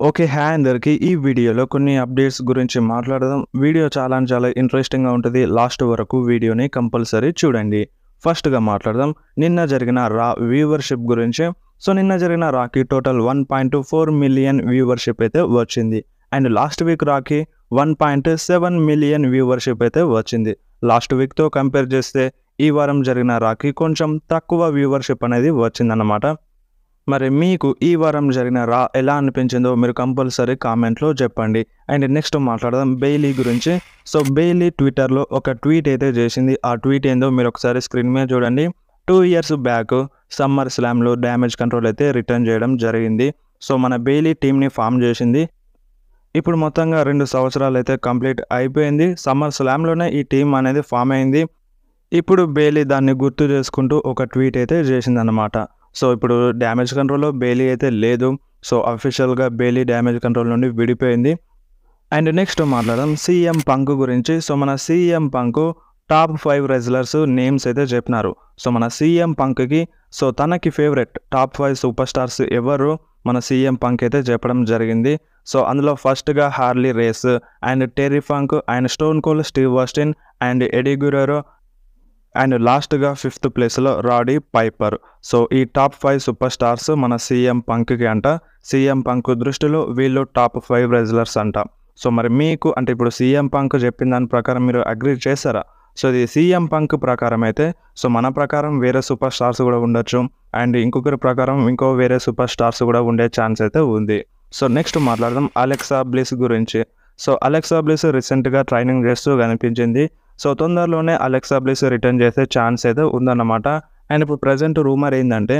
Okay. Hi అందరికి. ఈ వీడియోలో కొన్ని అప్డేట్స్ గురించి మాట్లాడదాం. వీడియో చాలా ఇంట్రెస్టింగ్‌గా ఉంటది. లాస్ట్ వరకు వీడియోని కంపల్సరీ చూడండి. ఫస్ట్‌గా మాట్లాడదాం. నిన్న జరిగిన రా వ్యూవర్‌షిప్ గురించి. నిన్న జరిగిన రాకి టోటల్ 1.4 మిలియన్ వ్యూవర్‌షిప్ అయితే వచ్చింది. And last week Rocky 1.7 million viewership అయితే వచ్చింది. లాస్ట్ వీక్‌తో కంపేర్ చేస్తే ఈ వారం జరిగిన రాకి కొంచెం తక్కువ వ్యూవర్‌షిప్ అనేది వచ్చిందన్నమాట. మరి మీకు ఈ వారం జరిగిన రా ఎలా అనిపించిందో మీరు కంపల్సరీ కామెంట్లో చెప్పండి. అండ్ నెక్స్ట్ మాట్లాడదాం బెయిలీ గురించి. బెయిలీ ట్విట్టర్‌లో ఒక ట్వీట్ అయితే చేసింది. ఆ ట్వీట్ ఏందో మీరు ఒకసారి స్క్రీన్ మీద చూడండి. 2 ఇయర్స్ బ్యాక్ సమ్మర్ స్లామ్‌లో డ్యామేజ్ కంట్రోల్ అయితే రిటర్న్ చేయడం జరిగింది. మన బెయిలీ టీమ్‌ని ఫామ్ చేసింది. ఇప్పుడు మొత్తంగా 2 సంవత్సరాలు అయితే కంప్లీట్ అయిపోయింది. సమ్మర్ స్లామ్‌లోనే ఈ టీమ్ అనేది ఫామ్ అయింది. ఇప్పుడు బెయిలీ దాన్ని గుర్తు చేసుకుంటూ ఒక ట్వీట్ అయితే చేసిందనమాట. ఇప్పుడు డ్యామేజ్ కంట్రోల్‌లో బెయిలీ అయితే లేదు. అఫీషియల్‌గా బెయిలీ డ్యామేజ్ కంట్రోల్ నుండి విడిపోయింది. అండ్ నెక్స్ట్ మాట్లాడదాం సీఎం పంక్ గురించి. మన CM punk top 5 wrestlers names అయితే చెప్పినారు. మన సీఎం పంక్‌కి తనకి ఫేవరెట్ టాప్ 5 సూపర్ స్టార్స్ ఎవరు మన సీఎం పంక్ అయితే చెప్పడం జరిగింది. అందులో ఫస్ట్‌గా Harley Race and Terry Funk and Stone Cold Steve Austin and Eddie Guerrero and లాస్ట్‌గా 5th ప్లేస్‌లో రాడీ పైపర్. ఈ టాప్ 5 సూపర్ స్టార్స్ మన సీఎం పంక్‌కి అంట. సీఎం పంక్ దృష్టిలో వీళ్ళు టాప్ 5 రెజ్లర్స్ అంట. మరి మీకు అంటే ఇప్పుడు సీఎం పంక్ చెప్పిన దాని ప్రకారం మీరు అగ్రీ చేస్తారా? ఇది సీఎం పంక్ ప్రకారం అయితే మన ప్రకారం వేరే సూపర్ స్టార్స్ కూడా ఉండొచ్చు. అండ్ ఇంకొకరి ప్రకారం ఇంకో వేరే సూపర్ స్టార్స్ కూడా ఉండే ఛాన్స్ అయితే ఉంది. నెక్స్ట్ మాట్లాడదాం అలెక్సా బ్లిస్ గురించి. అలెక్సా బ్లిస్ రీసెంట్‌గా ట్రైనింగ్ చేస్తూ కనిపించింది. తొందరలోనే అలెక్సా బ్లిస్ రిటర్న్ చేసే ఛాన్స్ అయితే ఉందన్నమాట. అండ్ ఇప్పుడు ప్రెజెంట్ రూమర్ ఏందంటే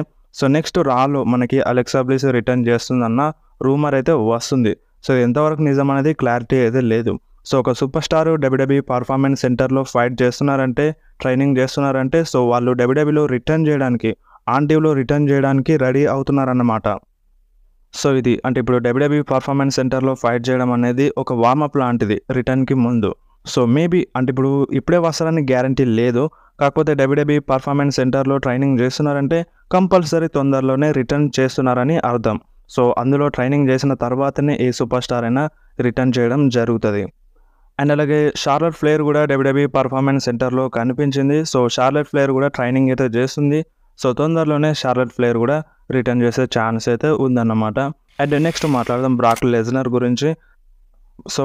నెక్స్ట్ రాలో మనకి అలెక్సా బ్లిస్ రిటర్న్ చేస్తుందన్న రూమర్ అయితే వస్తుంది. ఎంతవరకు నిజం అనేది క్లారిటీ అయితే లేదు. ఒక సూపర్ స్టార్ డబ్ల్యూడబ్ల్యూఈ పర్ఫార్మెన్స్ సెంటర్‌లో ఫైట్ చేస్తున్నారంటే, ట్రైనింగ్ చేస్తున్నారంటే వాళ్ళు డబ్ల్యూడబ్ల్యూఈలో రిటర్న్ చేయడానికి, ఆన్ టీవ్‌లో రిటర్న్ చేయడానికి రెడీ అవుతున్నారన్నమాట. ఇది అంటే ఇప్పుడు డబ్ల్యూడబ్ల్యూఈ పర్ఫార్మెన్స్ సెంటర్‌లో ఫైట్ చేయడం అనేది ఒక వార్మప్ లాంటిది రిటర్న్‌కి ముందు. మేబీ అంటే ఇప్పుడు ఇప్పుడే వస్తారని గ్యారంటీ లేదు. కాకపోతే డబ్ల్యూడబ్ల్యూఈ పర్ఫార్మెన్స్ సెంటర్‌లో ట్రైనింగ్ చేస్తున్నారంటే కంపల్సరీ తొందరలోనే రిటర్న్ చేస్తున్నారని అర్థం. అందులో ట్రైనింగ్ చేసిన తర్వాతనే ఏ సూపర్ స్టార్ అయినా రిటర్న్ చేయడం జరుగుతది. అండ్ అలాగే షార్లెట్ ఫ్లేర్ కూడా డబ్ల్యూడబ్ల్యూఈ పర్ఫార్మెన్స్ సెంటర్‌లో కనిపించింది. షార్లెట్ ఫ్లేర్ కూడా ట్రైనింగ్ అయితే చేస్తుంది. తొందరలోనే షార్లెట్ ఫ్లేర్ కూడా రిటర్న్ చేసే ఛాన్స్ అయితే ఉందన్నమాట. అండ్ నెక్స్ట్ మాట్లాడదాం బ్రాక్ లెజ్నర్ గురించి.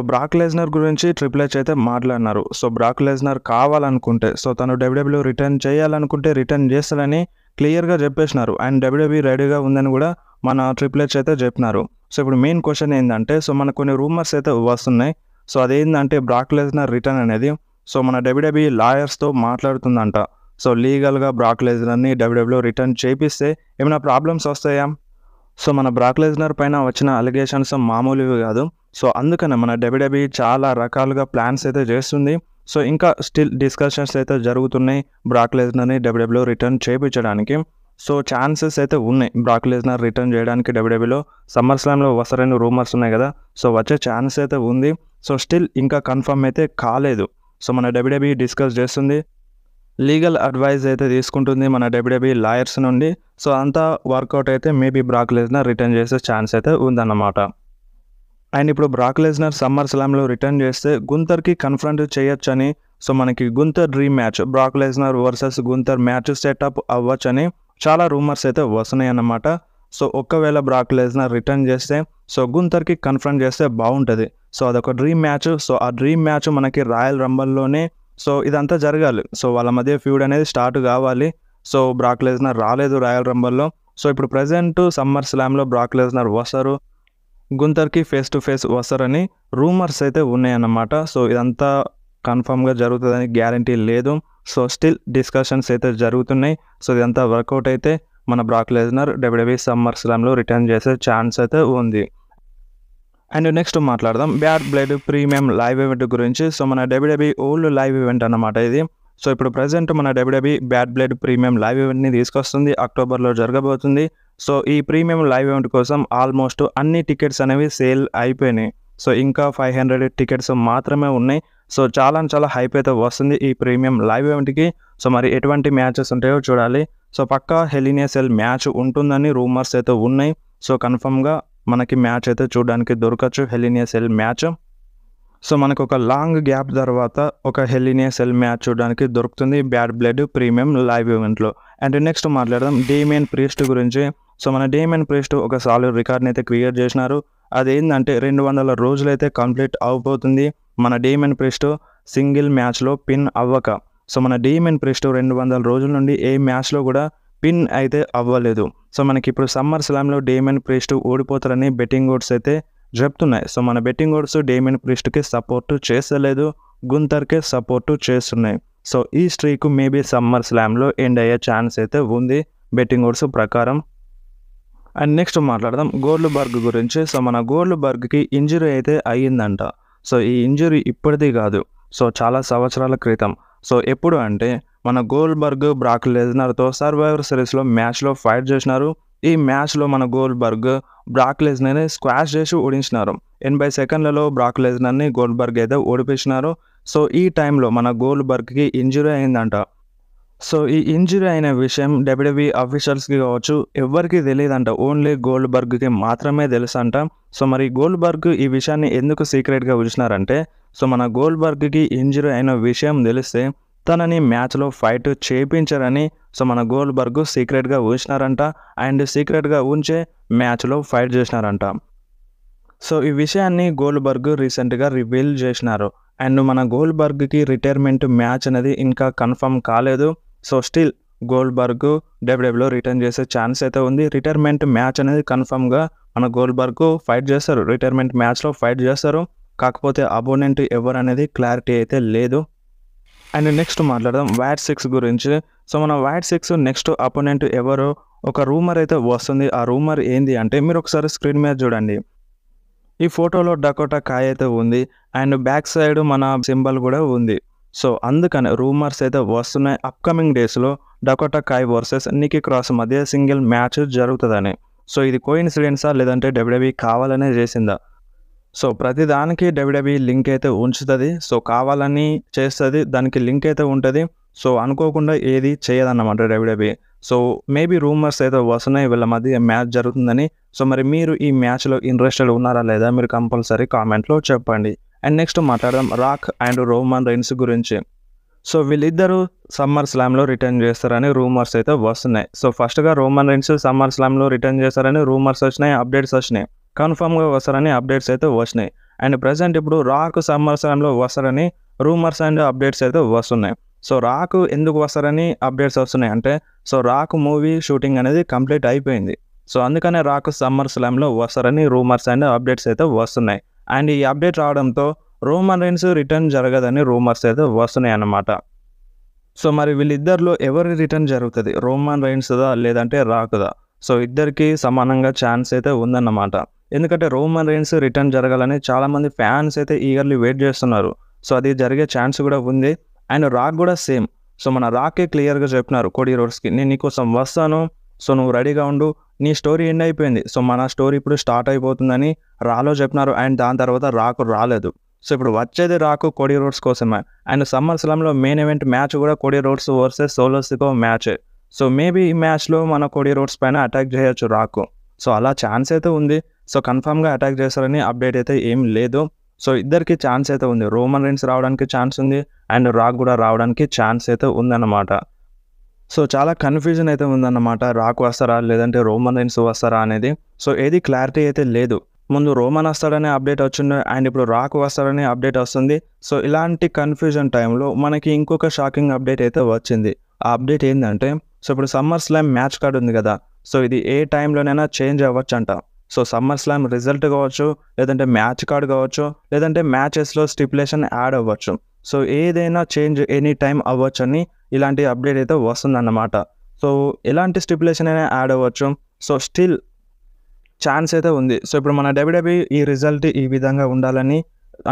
బ్రాక్ లెజ్నర్ గురించి ట్రిపుల్ హెచ్ అయితే మాట్లాడినారు. బ్రాక్ లెజ్నర్ కావాలనుకుంటే తను డబ్ల్యూడబ్ల్యూఈ రిటర్న్ చేయాలనుకుంటే రిటర్న్ చేస్తాడని క్లియర్‌గా చెప్పేసినారు. అండ్ డబ్ల్యూడబ్ల్యూఈ రెడీగా ఉందని కూడా మన ట్రిపుల్ హెచ్ అయితే చెప్పినారు. ఇప్పుడు మెయిన్ క్వశ్చన్ ఏందంటే మనకు కొన్ని రూమర్స్ అయితే వస్తున్నాయి. అదేంటంటే బ్రాక్ లెజ్నర్ రిటర్న్ అనేది మన డబ్ల్యూడబ్ల్యూఈ లాయర్స్‌తో మాట్లాడుతుందంట. లీగల్‌గా బ్రాక్ లెజ్నర్‌ని డబ్ల్యూడబ్ల్యూఈ రిటర్న్ చేపిస్తే ఏమైనా ప్రాబ్లమ్స్ వస్తాయా? మన బ్రాక్ లెజ్నర్ పైన వచ్చిన అలిగేషన్స్ మామూలువి కాదు. అందుకనే మన డబ్ల్యూడబ్ల్యూఈ చాలా రకాలుగా ప్లాన్స్ అయితే చేస్తుంది. ఇంకా స్టిల్ డిస్కషన్స్ అయితే జరుగుతున్నాయి బ్రాక్ లెజ్నర్‌ని డబ్ల్యూడబ్ల్యూఈలో రిటర్న్ చేపించడానికి. ఛాన్సెస్ అయితే ఉన్నాయి బ్రాక్ లెజ్నర్ రిటర్న్ చేయడానికి డబ్ల్యూడబ్ల్యూఈలో. సమ్మర్ స్లామ్‌లో వస్తారని రూమర్స్ ఉన్నాయి కదా! వచ్చే ఛాన్స్ అయితే ఉంది. స్టిల్ ఇంకా కన్ఫర్మ్ అయితే కాలేదు. మన డబ్ల్యూడబ్ల్యూఈ డిస్కస్ చేస్తుంది. లీగల్ అడ్వైజ్ అయితే తీసుకుంటుంది మన డబ్ల్యూడబ్ల్యూఈ లాయర్స్ నుండి. అంతా వర్కౌట్ అయితే మేబీ బ్రాక్ లెజ్నర్ రిటర్న్ చేసే ఛాన్స్ అయితే ఉందన్నమాట. అండ్ ఇప్పుడు బ్రాక్ లెజ్నర్ సమ్మర్ స్లామ్‌లో రిటర్న్ చేస్తే గుంతర్‌కి కన్ఫ్రంట్ చేయొచ్చని మనకి Gunther dream match Brock Lesnar versus Gunther match setup అవ్వచ్చని చాలా రూమర్స్ అయితే వస్తున్నాయి అన్నమాట. ఒకవేళ బ్రాక్ లెజ్నర్ రిటర్న్ చేస్తే గుంతర్‌కి కన్ఫ్రంట్ చేస్తే బాగుంటుంది. అదొక డ్రీమ్ మ్యాచ్. ఆ డ్రీమ్ మ్యాచ్ మనకి రాయల్ రంబల్‌లోనే ఇదంతా జరగాలి. వాళ్ళ మధ్య ఫ్యూడ్ అనేది స్టార్ట్ కావాలి. బ్రాక్ లెజ్నర్ రాలేదు రాయల్ రంబల్‌లో. ఇప్పుడు ప్రెజెంట్ సమ్మర్ స్లామ్‌లో బ్రాక్ లెజ్నర్ వస్తారు. గుంతర్‌కి ఫేస్ టు ఫేస్ వస్తారని రూమర్స్ అయితే ఉన్నాయన్నమాట. ఇదంతా కన్ఫర్మ్‌గా జరుగుతుందని గ్యారంటీ లేదు. స్టిల్ డిస్కషన్స్ అయితే జరుగుతున్నాయి. ఇదంతా వర్కౌట్ అయితే మన బ్రాక్ లెజ్నర్ డబ్ల్యూడబ్ల్యూఈ సమ్మర్ స్లామ్‌లో రిటర్న్ చేసే ఛాన్స్ అయితే ఉంది. అండ్ నెక్స్ట్ మాట్లాడదాం Bad Blood premium live event గురించి. మన డబ్ల్యూడబ్ల్యూఈ ఓల్డ్ లైవ్ ఈవెంట్ అన్నమాట ఇది. ఇప్పుడు ప్రెజెంట్ మన WWE Bad Blood premium live ఈవెంట్‌ని తీసుకొస్తుంది. అక్టోబర్‌లో జరగబోతుంది. ఈ ప్రీమియం లైవ్ ఈవెంట్ కోసం ఆల్మోస్ట్ అన్ని టికెట్స్ అనేవి సేల్ అయిపోయినాయి. ఇంకా 500 టికెట్స్ మాత్రమే ఉన్నాయి. చాలా హైప్ అయితే వస్తుంది ఈ ప్రీమియం లైవ్ ఈవెంట్‌కి. మరి ఎటువంటి మ్యాచెస్ ఉంటాయో చూడాలి. పక్కా Hell in a Cell match ఉంటుందని రూమర్స్ అయితే ఉన్నాయి. కన్ఫర్మ్‌గా మనకి మ్యాచ్ అయితే చూడడానికి దొరకచ్చు, Hell in a Cell match. So మనకు ఒక లాంగ్ గ్యాప్ తర్వాత ఒక Hell in a Cell match చూడడానికి దొరుకుతుంది బ్యాడ్ బ్లడ్ ప్రీమియం లైవ్ ఈవెంట్లో. అండ్ నెక్స్ట్ మాట్లాడదాం డేమియన్ ప్రీస్ట్ గురించి. సో మన డేమియన్ ప్రీస్ట్ ఒక సాలిడ్ రికార్డ్ని అయితే క్రియేట్ చేసినారు. అదేంటంటే 200 రోజులైతే కంప్లీట్ అవబోతుంది మన డేమియన్ ప్రీస్ట్ సింగిల్ మ్యాచ్లో పిన్ అవ్వక. సో మన డేమియన్ ప్రీస్ట్ 200 రోజుల నుండి ఏ మ్యాచ్లో కూడా పిన్ అయితే అవ్వలేదు. సో మనకి ఇప్పుడు సమ్మర్ స్లామ్లో డేమియన్ ప్రీస్ట్ ఓడిపోతారని బెట్టింగ్ ఓడ్స్ అయితే చెప్తున్నాయి. సో మన బెట్టింగ్ ఓడ్స్ డేమియన్ ప్రీస్ట్కి సపోర్ట్ చేస్తలేదు, గుంతర్కే సపోర్ట్ చేస్తున్నాయి. సో ఈ స్ట్రీక్ మేబీ సమ్మర్ స్లామ్లో ఎండ్ అయ్యే ఛాన్స్ అయితే ఉంది బెట్టింగ్ ఓడ్స్ ప్రకారం. అండ్ నెక్స్ట్ మాట్లాడదాం గోల్డ్బర్గ్ గురించి. సో మన గోల్డ్బర్గ్కి ఇంజరీ అయితే అయ్యిందంట. సో ఈ ఇంజరీ ఇప్పటిది కాదు, సో చాలా సంవత్సరాల క్రితం. సో ఎప్పుడు అంటే మన గోల్డ్బర్గ్ బ్రాక్ లెజ్నర్తో సర్వైవర్ సిరీస్లో మ్యాచ్లో ఫైట్ చేసినారు. ఈ మ్యాచ్లో మన గోల్డ్బర్గ్ బ్రాక్ లెజ్నర్ని స్క్వాష్ చేసి ఓడించినారు. 80 సెకండ్లలో బ్రాక్ లెజ్నర్ని గోల్డ్బర్గ్ అయితే ఓడిపించినారు. సో ఈ టైంలో మన గోల్డ్బర్గ్కి ఇంజరీ అయిందంట. సో ఈ ఇంజరీ అయిన విషయం డబ్ల్యూడబ్ల్యూఈ అఫీషియల్స్కి కావచ్చు ఎవరికి తెలియదంట, ఓన్లీ గోల్డ్బర్గ్కి మాత్రమే తెలుసంట. సో మరి గోల్డ్బర్గ్ ఈ విషయాన్ని ఎందుకు సీక్రెట్గా ఉంచినారంటే, సో మన గోల్డ్బర్గ్కి ఇంజరీ అయిన విషయం తెలిస్తే తనని మ్యాచ్లో ఫైట్ చేయించారని సో మన గోల్డ్బర్గ్ సీక్రెట్గా ఉంచినారంట. అండ్ సీక్రెట్గా ఉంచే మ్యాచ్లో ఫైట్ చేసినారంట. సో ఈ విషయాన్ని గోల్డ్బర్గ్ రీసెంట్గా రివీల్ చేసినారు. అండ్ మన గోల్డ్బర్గ్కి రిటైర్మెంట్ మ్యాచ్ అనేది ఇంకా కన్ఫర్మ్ కాలేదు. సో స్టిల్ గోల్డ్బర్గ్ డబ్ల్యూడబ్ల్యూలో రిటర్న్ చేసే ఛాన్స్ అయితే ఉంది. రిటైర్మెంట్ మ్యాచ్ అనేది కన్ఫర్మ్గా మన గోల్డ్బర్గ్ ఫైట్ చేస్తారు, రిటైర్మెంట్ మ్యాచ్లో ఫైట్ చేస్తారు. కాకపోతే అపోనెంట్ ఎవరు అనేది క్లారిటీ అయితే లేదు. అండ్ నెక్స్ట్ మాట్లాడదాం వైట్ సిక్స్ గురించి. సో మన వైట్ సిక్స్ నెక్స్ట్ అపోనెంట్ ఎవరో ఒక రూమర్ అయితే వస్తుంది. ఆ రూమర్ ఏంది అంటే మీరు ఒకసారి స్క్రీన్ మీద చూడండి. ఈ ఫోటోలో డకోటా కాయ్ అయితే ఉంది అండ్ బ్యాక్ సైడ్ మన సింబల్ కూడా ఉంది. సో అందుకని రూమర్స్ అయితే వస్తున్నాయి అప్కమింగ్ డేస్లో డకోటా కాయ్ వర్సెస్ నికీ క్రాస్ మధ్య సింగిల్ మ్యాచ్ జరుగుతుందని. సో ఇది కోఇన్సిడెన్సా లేదంటే డబ్ల్యూడబ్ల్యూఈ కావాలనే చేసిందా? సో ప్రతిదానికి డబ్ల్యూడబ్ల్యూఈ లింక్ అయితే ఉంచుతుంది. సో కావాలని చేస్తుంది, దానికి లింక్ అయితే ఉంటుంది. సో అనుకోకుండా ఏది చేయదన్నమాట డబ్ల్యూడబ్ల్యూఈ. సో మేబీ రూమర్స్ అయితే వస్తున్నాయి వీళ్ళ మధ్య మ్యాచ్ జరుగుతుందని. సో మరి మీరు ఈ మ్యాచ్లో ఇంట్రెస్టెడ్ ఉన్నారా లేదా మీరు కంపల్సరీ కామెంట్లో చెప్పండి. అండ్ నెక్స్ట్ మాట్లాడదాం రాక్ అండ్ రోమన్ రైన్స్ గురించి. సో వీళ్ళిద్దరూ సమ్మర్ స్లామ్లో రిటర్న్ చేస్తారని రూమర్స్ అయితే వస్తున్నాయి. సో ఫస్ట్గా రోమన్ రైన్స్ సమ్మర్ స్లామ్లో రిటర్న్ చేస్తారని రూమర్స్ వచ్చినాయి, అప్డేట్స్ వచ్చినాయి. కన్ఫర్మ్గా వస్తారని అప్డేట్స్ అయితే వచ్చినాయి. అండ్ ప్రజెంట్ ఇప్పుడు రాక్ సమ్మర్ స్లామ్లో వస్తారని రూమర్స్ అండ్ అప్డేట్స్ అయితే వస్తున్నాయి. సో రాక్ ఎందుకు వస్తారని అప్డేట్స్ వస్తున్నాయి అంటే, సో రాక్ మూవీ షూటింగ్ అనేది కంప్లీట్ అయిపోయింది. సో అందుకనే రాక్ సమ్మర్ స్లామ్లో వస్తారని రూమర్స్ అండ్ అప్డేట్స్ అయితే వస్తున్నాయి. అండ్ ఈ అప్డేట్ రావడంతో రోమన్ రైన్స్ రిటర్న్ జరగదని రూమర్స్ అయితే వస్తున్నాయి అన్నమాట. సో మరి వీళ్ళిద్దరిలో ఎవరి రిటర్న్ జరుగుతుంది, రోమన్ రైన్స్దా లేదంటే రాక్దా? సో ఇద్దరికి సమానంగా ఛాన్స్ అయితే ఉందన్నమాట. ఎందుకంటే రోమన్ రైన్స్ రిటర్న్ జరగాలని చాలామంది ఫ్యాన్స్ అయితే ఈగర్లీ వెయిట్ చేస్తున్నారు. సో అది జరిగే ఛాన్స్ కూడా ఉంది. అండ్ రాక్ కూడా సేమ్. సో మన రాకే క్లియర్గా చెప్పినారు కోడీ రోడ్స్కి, నేను నీకోసం వస్తాను, సో నువ్వు రెడీగా ఉండు, నీ స్టోరీ ఎండ్ అయిపోయింది, సో మన స్టోరీ ఇప్పుడు స్టార్ట్ అయిపోతుందని రాలో చెప్పినారు. అండ్ దాని తర్వాత రాకు రాలేదు. సో ఇప్పుడు వచ్చేది రాకు కోడీ రోడ్స్ కోసమే. అండ్ సమ్మర్ స్లామ్లో మెయిన్ ఈవెంట్ మ్యాచ్ కూడా Cody Rhodes versus Solo Sikoa match. So maybe ఈ మ్యాచ్లో మన కోడీ రోడ్స్ పైన అటాక్ చేయొచ్చు రాకు. సో అలా ఛాన్స్ అయితే ఉంది. సో కన్ఫామ్గా అటాక్ చేస్తారని అప్డేట్ అయితే ఏం లేదు. సో ఇద్దరికి ఛాన్స్ అయితే ఉంది, రోమన్ రైన్స్ రావడానికి ఛాన్స్ ఉంది అండ్ రాక్ కూడా రావడానికి ఛాన్స్ అయితే ఉందన్నమాట. సో చాలా కన్ఫ్యూజన్ అయితే ఉందన్నమాట, రాక్ వస్తారా లేదంటే రోమన్ రైన్స్ వస్తారా అనేది. సో ఏది క్లారిటీ అయితే లేదు. ముందు రోమన్ వస్తాడనే అప్డేట్ వచ్చింది అండ్ ఇప్పుడు రాక్ వస్తాడనే అప్డేట్ వస్తుంది. సో ఇలాంటి కన్ఫ్యూజన్ టైంలో మనకి ఇంకొక షాకింగ్ అప్డేట్ అయితే వచ్చింది. ఆ అప్డేట్ ఏంటంటే, సో ఇప్పుడు సమ్మర్ స్లామ్ మ్యాచ్ కార్డ్ ఉంది కదా, సో ఇది ఏ టైంలోనైనా చేంజ్ అవ్వచ్చు అంట. సో సమ్మర్ స్లామ్ రిజల్ట్ కావచ్చు, లేదంటే మ్యాచ్ కార్డ్ కావచ్చు, లేదంటే మ్యాచెస్లో స్టిపులేషన్ యాడ్ అవ్వచ్చు. సో ఏదైనా చేంజ్ ఎనీ టైం అవ్వచ్చు అని ఇలాంటి అప్డేట్ అయితే వస్తుందన్నమాట. సో ఎలాంటి స్టిపులేషన్ అయినా యాడ్ అవ్వచ్చు. సో స్టిల్ ఛాన్స్ అయితే ఉంది. సో ఇప్పుడు మన డబ్ల్యూడబ్ల్యూఈ ఈ రిజల్ట్ ఈ విధంగా ఉండాలని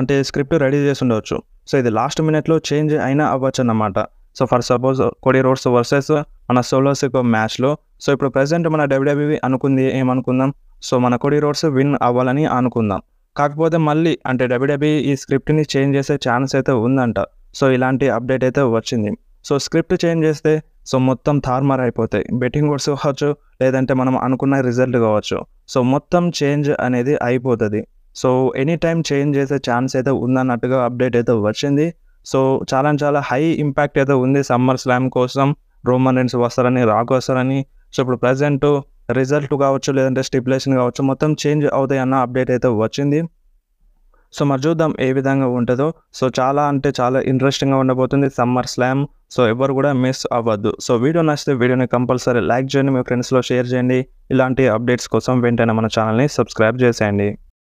అంటే స్క్రిప్ట్ రెడీ చేసి ఉండవచ్చు. సో ఇది లాస్ట్ మినిట్లో చేంజ్ అయినా అవ్వచ్చు అన్నమాట. So for suppose Cody Rhodes versus మన సోలో సికో మ్యాచ్లో, సో ఇప్పుడు ప్రజెంట్ మన డబ్ల్యూడబ్ల్యూఈ అనుకుంది ఏమనుకుందాం, సో మన కోడీ రోడ్స్ విన్ అవ్వాలని అనుకుందాం. కాకపోతే మళ్ళీ అంటే డబ్ల్యూడబ్ల్యూఈ ఈ స్క్రిప్ట్ని చేంజ్ చేసే ఛాన్స్ అయితే ఉందంట. సో ఇలాంటి అప్డేట్ అయితే వచ్చింది. సో స్క్రిప్ట్ చేంజ్ చేస్తే సో మొత్తం తారుమారు అయిపోతాయి. బెట్టింగ్ ఓడ్స్ కావచ్చు, లేదంటే మనం అనుకున్న రిజల్ట్ కావచ్చు. సో మొత్తం చేంజ్ అనేది అయిపోతుంది. సో ఎనీ టైమ్ చేంజ్ చేసే ఛాన్స్ అయితే ఉందన్నట్టుగా అప్డేట్ అయితే వచ్చింది. సో చాలా హై ఇంపాక్ట్ అయితే ఉంది సమ్మర్ స్లామ్ కోసం. రోమన్ రీన్స్ వస్తారని, రాక్ వస్తారని. సో ఇప్పుడు ప్రెజెంట్ రిజల్ట్ కావచ్చు, లేదంటే స్టిపులేషన్ కావచ్చు, మొత్తం చేంజ్ అవుతాయి అన్న అప్డేట్ అయితే వచ్చింది. సో మరి చూద్దాం ఏ విధంగా ఉంటుందో. సో చాలా ఇంట్రెస్టింగ్గా ఉండబోతుంది సమ్మర్ స్లామ్. సో ఎవరు కూడా మిస్ అవ్వద్దు. సో వీడియో నచ్చితే వీడియోని కంపల్సరీ లైక్ చేయండి, మీ ఫ్రెండ్స్లో షేర్ చేయండి. ఇలాంటి అప్డేట్స్ కోసం వెంటనే మన ఛానల్ని సబ్స్క్రైబ్ చేసేయండి.